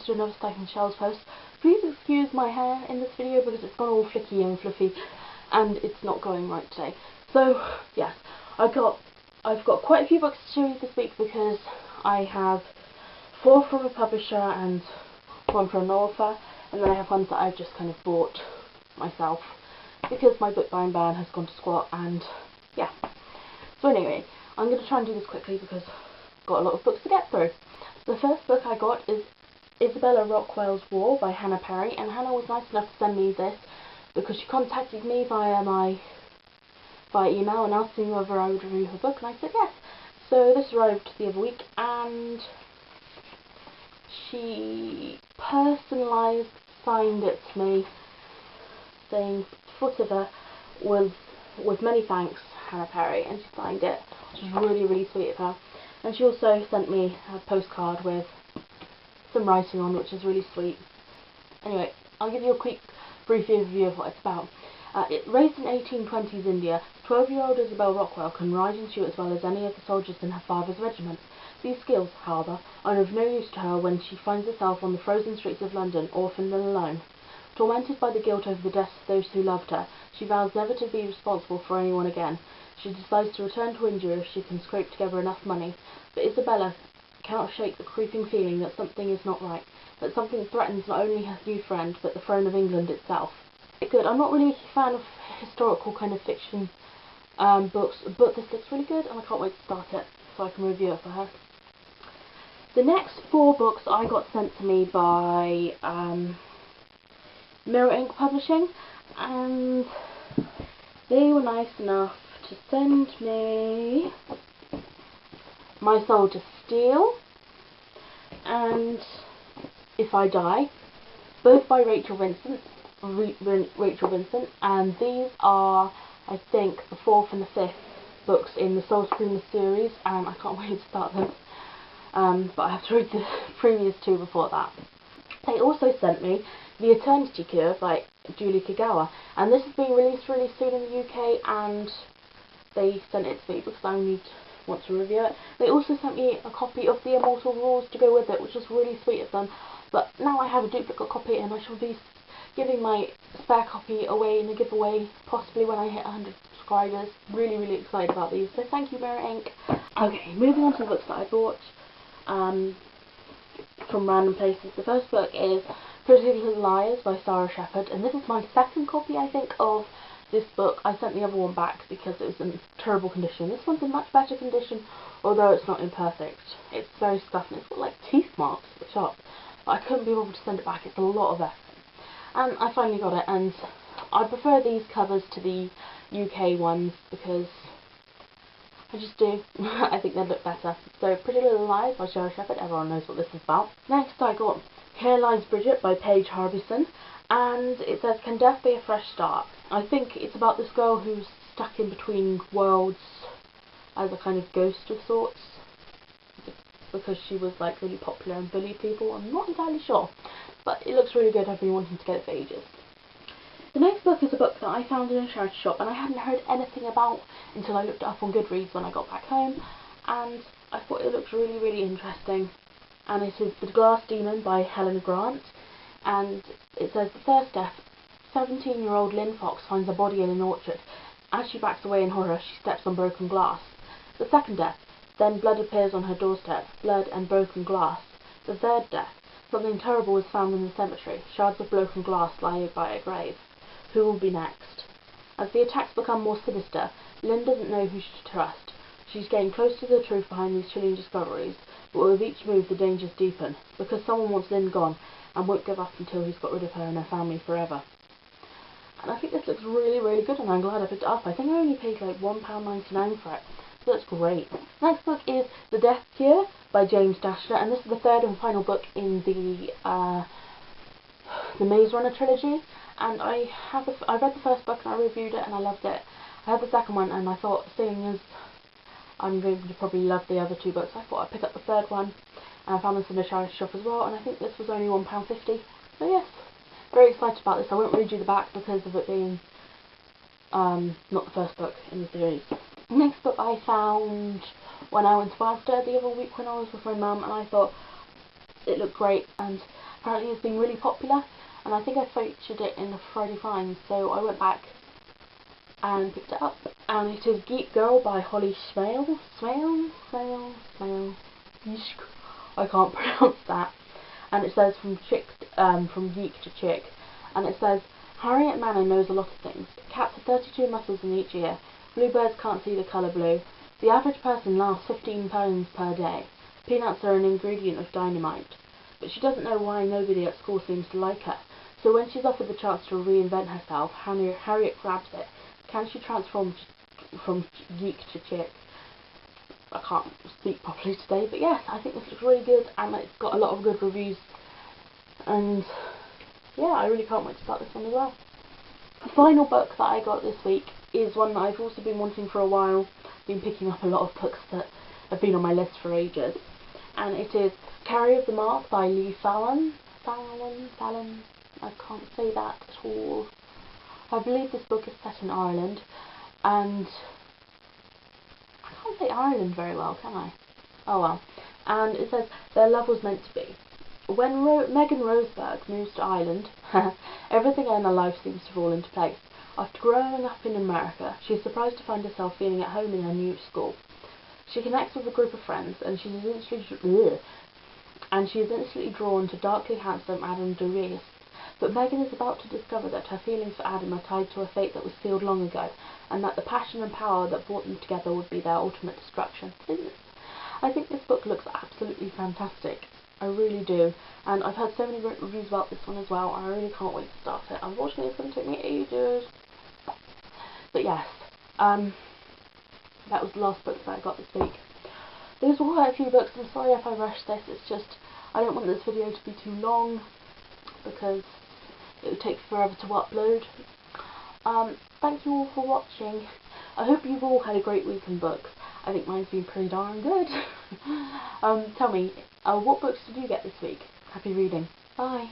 to another Stacking Shelves post. Please excuse my hair in this video because it's gone all flicky and fluffy and it's not going right today. So yes, I've got quite a few books to show you this week because I have 4 from a publisher and 1 from an author, and then I have ones that I've just kind of bought myself because my book buying ban has gone to squat, and yeah. So anyway, I'm going to try and do this quickly because I've got a lot of books to get through. The first book I got is Isabella Rockwell's War by Hannah Parry, and Hannah was nice enough to send me this because she contacted me via email and asked me whether I would review her book, and I said yes. So this arrived the other week, and she personalised, signed it to me, saying whatever was with many thanks, Hannah Parry, and she signed it, which was really, really sweet of her. And she also sent me a postcard with some writing on, which is really sweet. Anyway, I'll give you a quick brief overview of what it's about. Raised in 1820s India, 12-year-old Isabella Rockwell can ride and shoot as well as any of the soldiers in her father's regiment. These skills, however, are of no use to her when she finds herself on the frozen streets of London, orphaned and alone. Tormented by the guilt over the deaths of those who loved her, she vows never to be responsible for anyone again. She decides to return to India if she can scrape together enough money, but Isabella cannot shake the creeping feeling that something is not right, that something threatens not only her new friend, but the throne of England itself. Good. I'm not really a fan of historical kind of fiction books, but this looks really good and I can't wait to start it so I can review it for her. The next 4 books I got sent to me by Mira Ink publishing, and they were nice enough to send me My Soul to Steal and If I Die, both by Rachel Vincent, and these are, I think, the 4th and the 5th books in the Soul Screamer series, and I can't wait to start them. But I have to read the previous 2 before that. They also sent me The Eternity Cure by Julie Kagawa, and this is being released really soon in the UK, and they sent it to me because I want to review it. They also sent me a copy of The Immortal Rules to go with it, which was really sweet of them, but now I have a duplicate copy and I shall be giving my spare copy away in a giveaway, possibly when I hit 100 subscribers. Really, really excited about these, so thank you, Mira Ink. Okay, moving on to the books that I bought from random places. The first book is Pretty Little Liars by Sarah Shepherd, and this is my 2nd copy, I think, of this book. I sent the other one back because it was in terrible condition. This one's in much better condition, although it's not imperfect. It's very scuffed and it's got like teeth marks at the top, but I couldn't be able to send it back. It's a lot of effort. And I finally got it, and I prefer these covers to the UK ones because I just do. I think they look better. So Pretty Little Lies by Sarah Shepherd, everyone knows what this is about. Next I got Here Lies Bridget by Paige Harbison, and it says, Can Death Be a Fresh Start? I think it's about this girl who's stuck in between worlds as a kind of ghost of sorts, because she was like really popular and bullied people. I'm not entirely sure, but it looks really good. I've been wanting to get it for ages. The next book is a book that I found in a charity shop and I hadn't heard anything about until I looked it up on Goodreads when I got back home, and I thought it looked really, really interesting. And it is The Glass Demon by Helen Grant, and it says, The first death, 17-year-old Lynn Fox finds a body in an orchard. As she backs away in horror, she steps on broken glass. The second death, then blood appears on her doorstep, blood and broken glass. The third death, something terrible is found in the cemetery, shards of broken glass lie by a grave. Who will be next? As the attacks become more sinister, Lynn doesn't know who to trust. She's getting close to the truth behind these chilling discoveries, but with each move the dangers deepen, because someone wants Lynn gone and won't give up until he's got rid of her and her family forever. And I think this looks really, really good, and I'm glad I picked it up. I think I only paid like £1.99 for it. So that's great. Next book is The Death Cure by James Dashner, and this is the 3rd and final book in the Maze Runner trilogy. And I read the first book and I reviewed it and I loved it. I had the second one and I thought, seeing as I'm going to probably love the other 2 books, I thought I'd pick up the 3rd one. And I found this in a charity shop as well, and I think this was only £1.50. So yes, very excited about this. I won't read you the back because of it being not the first book in the series. Next book I found when I went to Asda the other week when I was with my mum, and I thought, it looked great, and apparently it's been really popular, and I think I featured it in the Friday Finds, so I went back and picked it up, and it is Geek Girl by Holly Smale. I can't pronounce that. And it says from geek to chick, and it says, Harriet Manor knows a lot of things. Cats have 32 muscles in each ear. Bluebirds can't see the colour blue. The average person laughs 15 times per day. Peanuts are an ingredient of dynamite. But she doesn't know why nobody at school seems to like her. So when she's offered the chance to reinvent herself, Harriet grabs it. Can she transform from geek to chick? I can't speak properly today, but yes, I think this looks really good, and it's got a lot of good reviews, and yeah, I really can't wait to start this one as well. The final book that I got this week is one that I've also been wanting for a while. Been picking up a lot of books that have been on my list for ages, and it is Carrie of the Mark by Lee Fallon. I can't say that at all. I believe this book is set in Ireland, and I can't say Ireland very well, can I? Oh well. And it says, their love was meant to be. When Megan Roseberg moves to Ireland, everything in her life seems to fall into place. After growing up in America, she is surprised to find herself feeling at home in her new school. She connects with a group of friends, and she is instantly drawn to darkly handsome Adam Duriez. But Megan is about to discover that her feelings for Adam are tied to a fate that was sealed long ago, and that the passion and power that brought them together would be their ultimate destruction. I think this book looks absolutely fantastic. I really do. And I've heard so many great reviews about this one as well, and I really can't wait to start it. Unfortunately, it's going to take me ages. But yes, that was the last book that I got this week. Those were quite a few books. I'm sorry if I rushed this. It's just, I don't want this video to be too long, because it would take forever to upload. Thank you all for watching. I hope you've all had a great week in books. I think mine's been pretty darn good. Tell me, what books did you get this week? Happy reading. Bye.